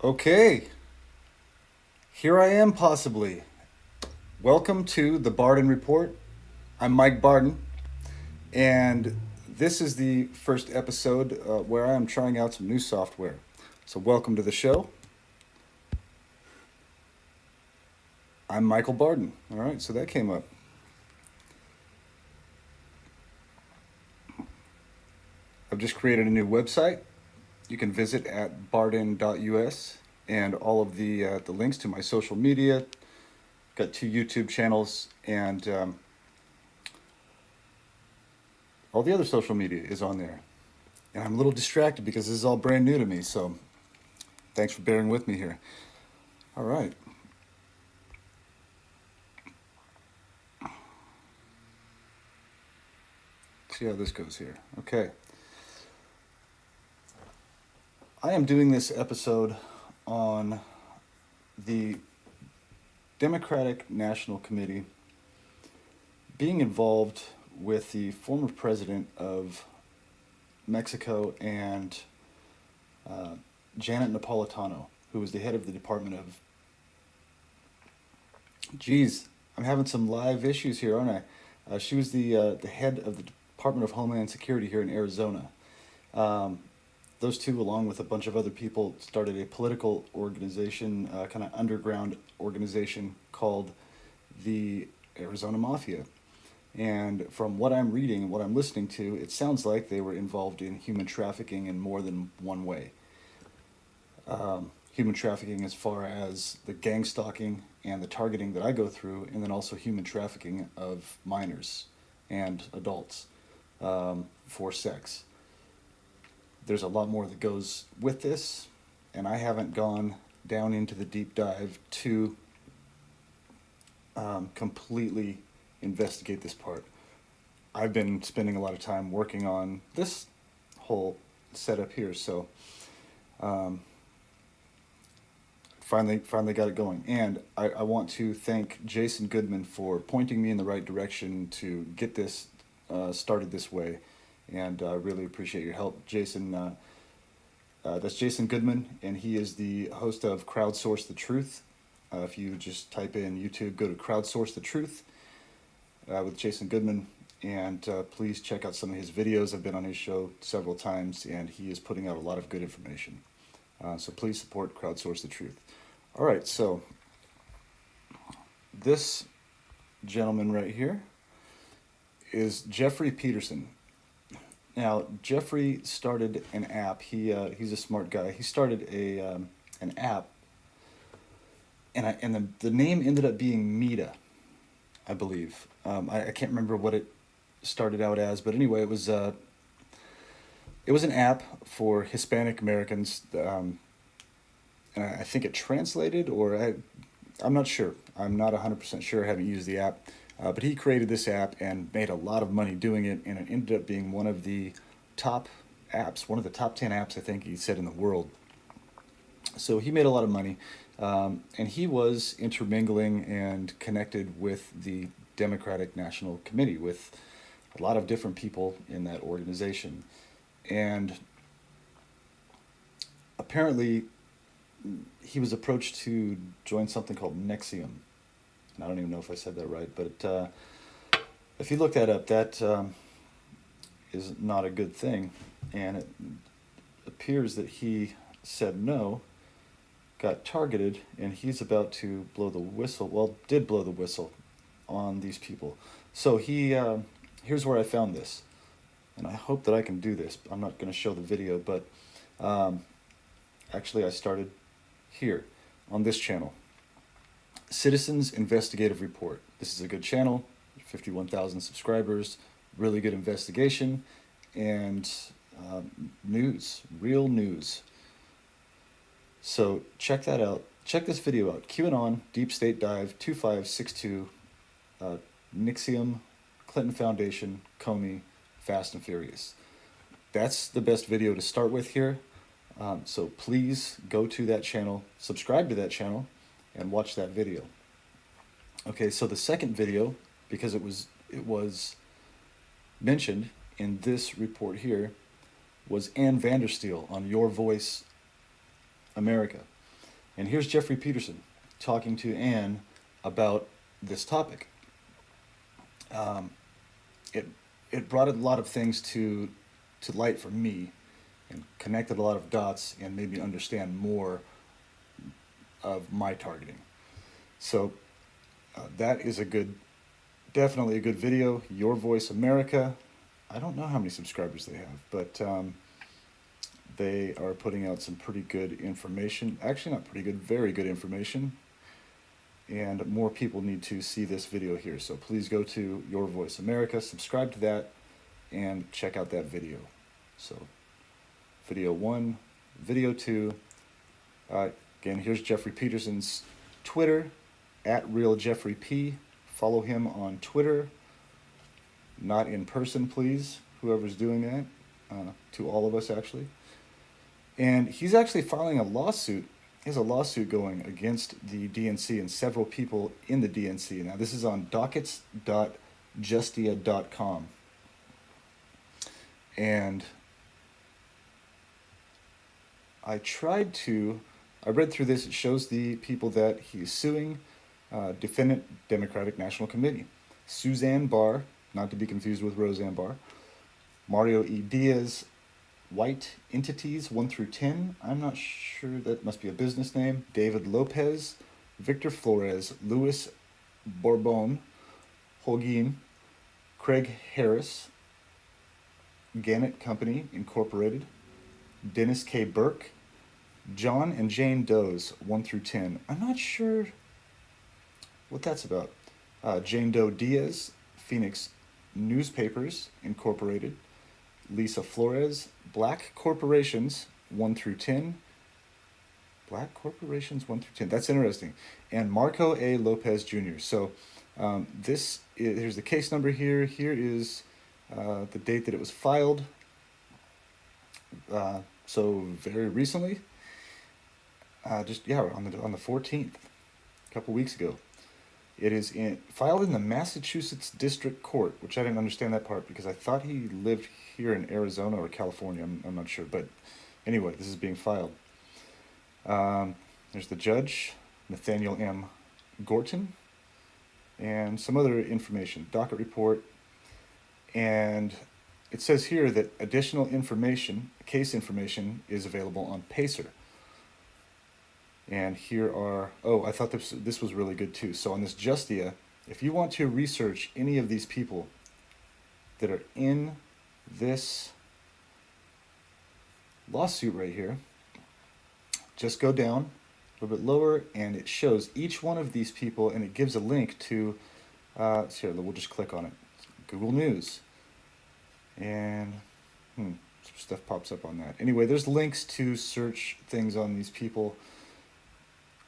Okay, here I am possibly. Welcome to the Barden Report. I'm Mike Barden, and this is the first episode where I am trying out some new software. So, welcome to the show. I'm Michael Barden. All right, so that came up. I've just created a new website. You can visit at barden.us, and all of the links to my social media. Got two YouTube channels, and all the other social media is on there. And I'm a little distracted because this is all brand new to me, so thanks for bearing with me here. All right. See how this goes here. Okay. I am doing this episode on the Democratic National Committee being involved with the former president of Mexico and uh, Janet Napolitano, who was the head of the Department of. Geez, I'm having some live issues here, aren't I? She was the head of the Department of Homeland Security here in Arizona. Um, those two, along with a bunch of other people, started a political organization, kind of underground organization called the Arizona Mafia. And from what I'm reading and what I'm listening to, it sounds like they were involved in human trafficking in more than one way. Human trafficking as far as the gang stalking and the targeting that I go through, and then also human trafficking of minors and adults for sex. There's a lot more that goes with this, and I haven't gone down into the deep dive to completely investigate this part. I've been spending a lot of time working on this whole setup here, so um, finally got it going. And I want to thank Jason Goodman for pointing me in the right direction to get this started this way, and I really appreciate your help, Jason. That's Jason Goodman, and he is the host of Crowdsource the Truth. If you just type in YouTube, go to Crowdsource the Truth with Jason Goodman, and please check out some of his videos. I've been on his show several times, and he is putting out a lot of good information. So please support Crowdsource the Truth. All right, so this gentleman right here is Jeffrey Peterson. Now, Jeffrey started an app. He's a smart guy. He started an app, and the name ended up being Meta, I believe. I can't remember what it started out as, but anyway, it was an app for Hispanic Americans, and I think it translated, I'm not sure. I'm not 100% sure. I haven't used the app. But he created this app and made a lot of money doing it, and it ended up being one of the top apps, one of the top 10 apps, I think he said, in the world. So he made a lot of money, and he was intermingling and connected with the Democratic National Committee, with a lot of different people in that organization. And apparently, he was approached to join something called Nexium. And I don't even know if I said that right, but if you look that up, that is not a good thing. And it appears that he said no, got targeted, and he's about to blow the whistle. Well, did blow the whistle on these people. So here's where I found this, and I hope that I can do this. I'm not going to show the video, but um, actually I started here on this channel. Citizens Investigative Report. This is a good channel, 51,000 subscribers, really good investigation, and news, real news. So check that out. Check this video out. QAnon, Deep State Dive, 2562, Nixium, Clinton Foundation, Comey, Fast and Furious. That's the best video to start with here. So please go to that channel, subscribe to that channel, and watch that video. Okay, so the second video, because it was mentioned in this report here, was Ann Vandersteel on Your Voice America. And here's Jeffrey Peterson talking to Anne about this topic. Um, it it brought a lot of things to light for me, and connected a lot of dots, and made me understand more of my targeting. So that is definitely a good video. Your Voice America. I don't know how many subscribers they have, but they are putting out some pretty good information. Actually, not pretty good, very good information. And more people need to see this video here. So please go to Your Voice America, subscribe to that, and check out that video. So video 1, video 2. Again, here's Jeffrey Peterson's Twitter, @RealJeffreyP. Follow him on Twitter. Not in person, please, whoever's doing that, to all of us, actually. And he's actually filing a lawsuit. He has a lawsuit going against the DNC and several people in the DNC. Now, this is on dockets.justia.com. And I read through this. It shows the people that he's suing. Defendant, Democratic National Committee. Suzanne Barr, not to be confused with Roseanne Barr. Mario E. Diaz, White Entities 1 through 10. I'm not sure, that must be a business name. David Lopez, Victor Flores, Luis Bourbon, Holguin, Craig Harris, Gannett Company Incorporated, Dennis K. Burke, John and Jane Doe's 1 through 10. I'm not sure what that's about. Jane Doe Diaz, Phoenix Newspapers Incorporated, Lisa Flores, Black Corporations 1 through 10. Black Corporations 1 through 10. That's interesting. And Marco A. Lopez Jr. So here's the case number here. Here is the date that it was filed. So very recently. On the 14th, a couple weeks ago. It is filed in the Massachusetts District Court, which I didn't understand that part because I thought he lived here in Arizona or California. I'm not sure. But anyway, this is being filed. There's the judge, Nathaniel M. Gorton, and some other information, docket report. And it says here that additional information, case information, is available on Pacer. And here are, I thought this was really good too. So on this Justia, if you want to research any of these people that are in this lawsuit right here, just go down a little bit lower, and it shows each one of these people, and it gives a link to, here, we'll just click on it, Google News. And some stuff pops up on that. Anyway, there's links to search things on these people.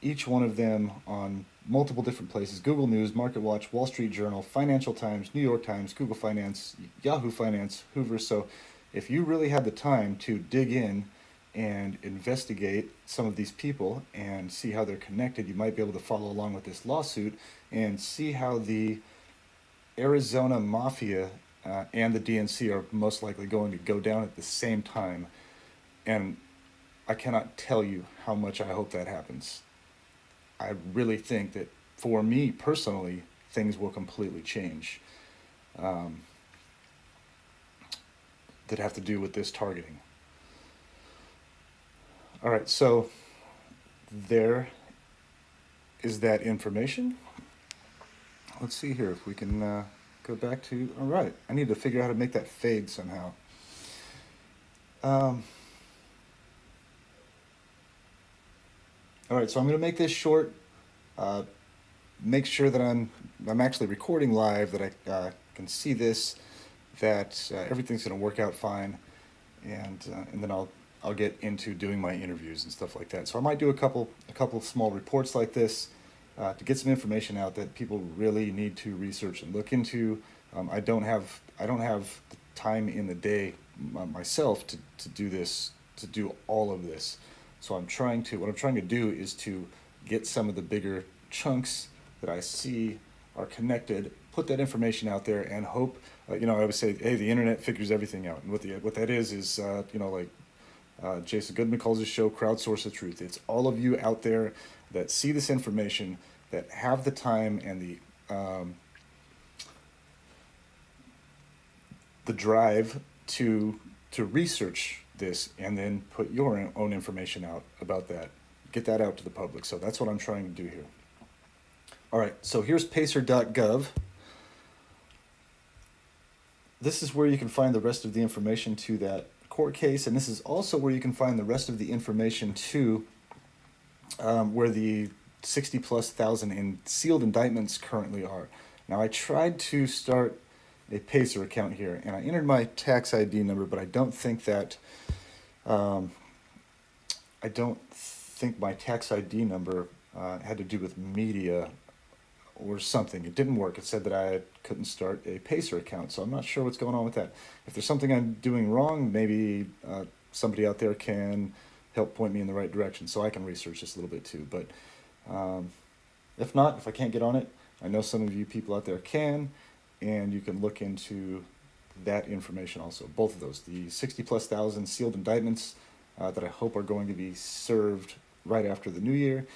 Each one of them on multiple different places: Google News, MarketWatch, Wall Street Journal, Financial Times, New York Times, Google Finance, Yahoo Finance, Hoover. So if you really had the time to dig in and investigate some of these people and see how they're connected, you might be able to follow along with this lawsuit and see how the Arizona Mafia and the DNC are most likely going to go down at the same time. And I cannot tell you how much I hope that happens. I really think that, for me personally, things will completely change that have to do with this targeting. All right, so there is that information. Let's see here if we can go back to, all right, I need to figure out how to make that fade somehow. All right, so I'm going to make this short. Make sure that I'm actually recording live, that I can see this, that everything's going to work out fine, and then I'll get into doing my interviews and stuff like that. So I might do a couple small reports like this to get some information out that people really need to research and look into. I don't have the time in the day myself to do this, to do all of this. So what I'm trying to do is to get some of the bigger chunks that I see are connected, put that information out there, and hope. I always say, hey, the internet figures everything out, and what that is Jason Goodman calls his show Crowdsource the Truth. It's all of you out there that see this information, that have the time and the drive to research this and then put your own information out about that. Get that out to the public. So that's what I'm trying to do here. All right, so here's pacer.gov. This is where you can find the rest of the information to that court case, and this is also where you can find the rest of the information to where the 60,000+ in sealed indictments currently are. Now, I tried to start a Pacer account here, and I entered my tax ID number, but I don't think my tax ID number had to do with media or something. It didn't work. It said that I couldn't start a Pacer account, so I'm not sure what's going on with that. If there's something I'm doing wrong, maybe somebody out there can help point me in the right direction so I can research this a little bit too. But if not, if I can't get on it, I know some of you people out there can, and you can look into that information also. Both of those, the 60,000+ sealed indictments that I hope are going to be served right after the new year,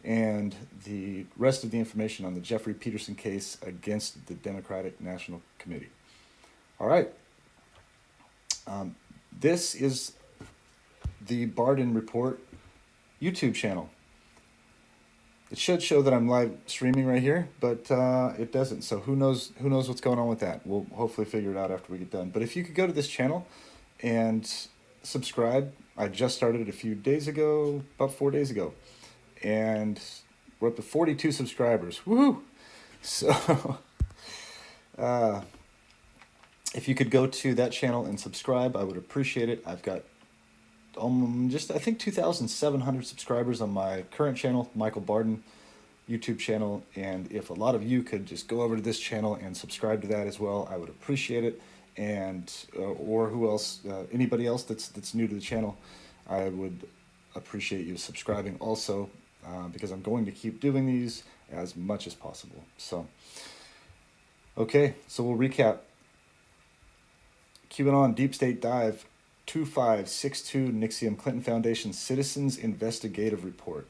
and the rest of the information on the Jeffrey Peterson case against the Democratic National Committee. All right. This is the Barden Report YouTube channel. It should show that I'm live streaming right here, but it doesn't. So who knows what's going on with that? We'll hopefully figure it out after we get done. But if you could go to this channel and subscribe. I just started it a few days ago, about 4 days ago. And we're up to 42 subscribers. Woohoo! So if you could go to that channel and subscribe, I would appreciate it. I've got I think 2,700 subscribers on my current channel, Michael Barden YouTube channel. And if a lot of you could just go over to this channel and subscribe to that as well, I would appreciate it. And or who else, anybody else that's new to the channel, I would appreciate you subscribing also, because I'm going to keep doing these as much as possible. So, okay, so we'll recap. QAnon Deep State Dive 2562 Nixium Clinton Foundation Citizens Investigative Report.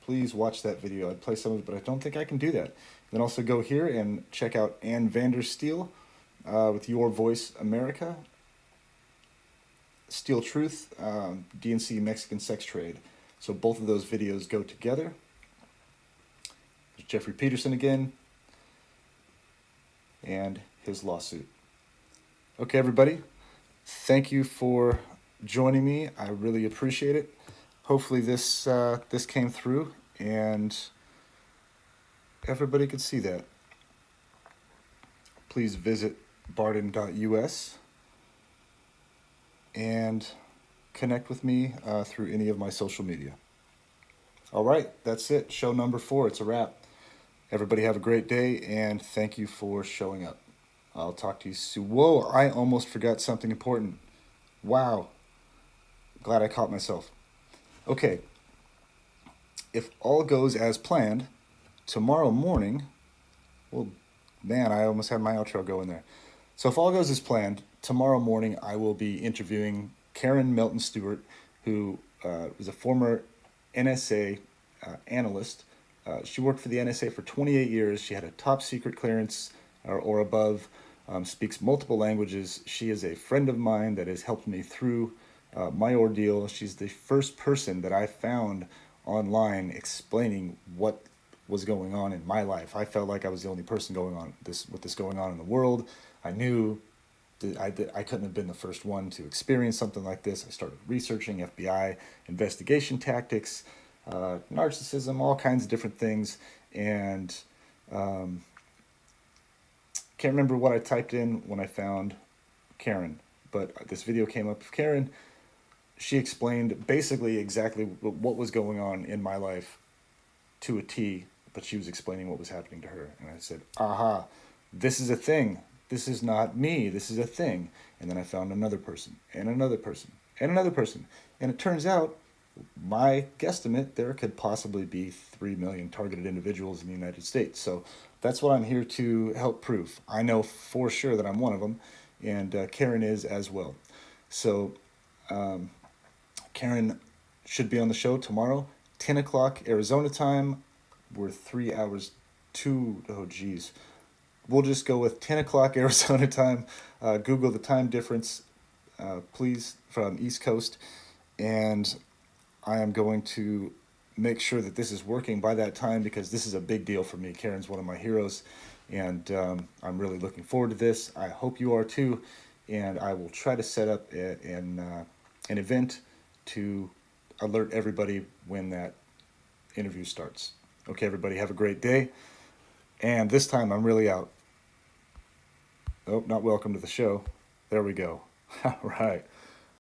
Please watch that video. I'd play some of it, but I don't think I can do that. Then also go here and check out Ann Vandersteel with Your Voice America. Steel Truth, DNC Mexican Sex Trade. So both of those videos go together. There's Jeffrey Peterson again, and his lawsuit. Okay, everybody. Thank you for joining me. I really appreciate it. Hopefully this came through and everybody could see that. Please visit barden.us and connect with me through any of my social media. All right, that's it. Show number 4. It's a wrap. Everybody have a great day, and thank you for showing up. I'll talk to you soon. Whoa, I almost forgot something important. Wow. Glad I caught myself. Okay. If all goes as planned, tomorrow morning, well, man, I almost had my outro going there. So if all goes as planned, tomorrow morning I will be interviewing Karen Melton Stewart, who is a former NSA analyst. She worked for the NSA for 28 years. She had a top secret clearance or above, speaks multiple languages. She is a friend of mine that has helped me through my ordeal. She's the first person that I found online explaining what was going on in my life. I felt like I was the only person with this going on in the world. I knew that I couldn't have been the first one to experience something like this. I started researching FBI investigation tactics, narcissism, all kinds of different things, and can't remember what I typed in when I found Karen, but this video came up of Karen. She explained basically exactly what was going on in my life to a T, but she was explaining what was happening to her. And I said, aha, this is a thing. This is not me. This is a thing. And then I found another person and another person and another person. And it turns out, my guesstimate, there could possibly be 3 million targeted individuals in the United States. So that's what I'm here to help prove. I know for sure that I'm one of them, and Karen is as well. So Karen should be on the show tomorrow, 10 o'clock Arizona time. We're 3 hours to, oh geez. We'll just go with 10 o'clock Arizona time. Google the time difference, please, from East Coast. And I am going to make sure that this is working by that time because this is a big deal for me. Karen's one of my heroes, and I'm really looking forward to this. I hope you are too, and I will try to set up an event to alert everybody when that interview starts. Okay, everybody, have a great day. And this time I'm really out. Oh, not welcome to the show. There we go. All right.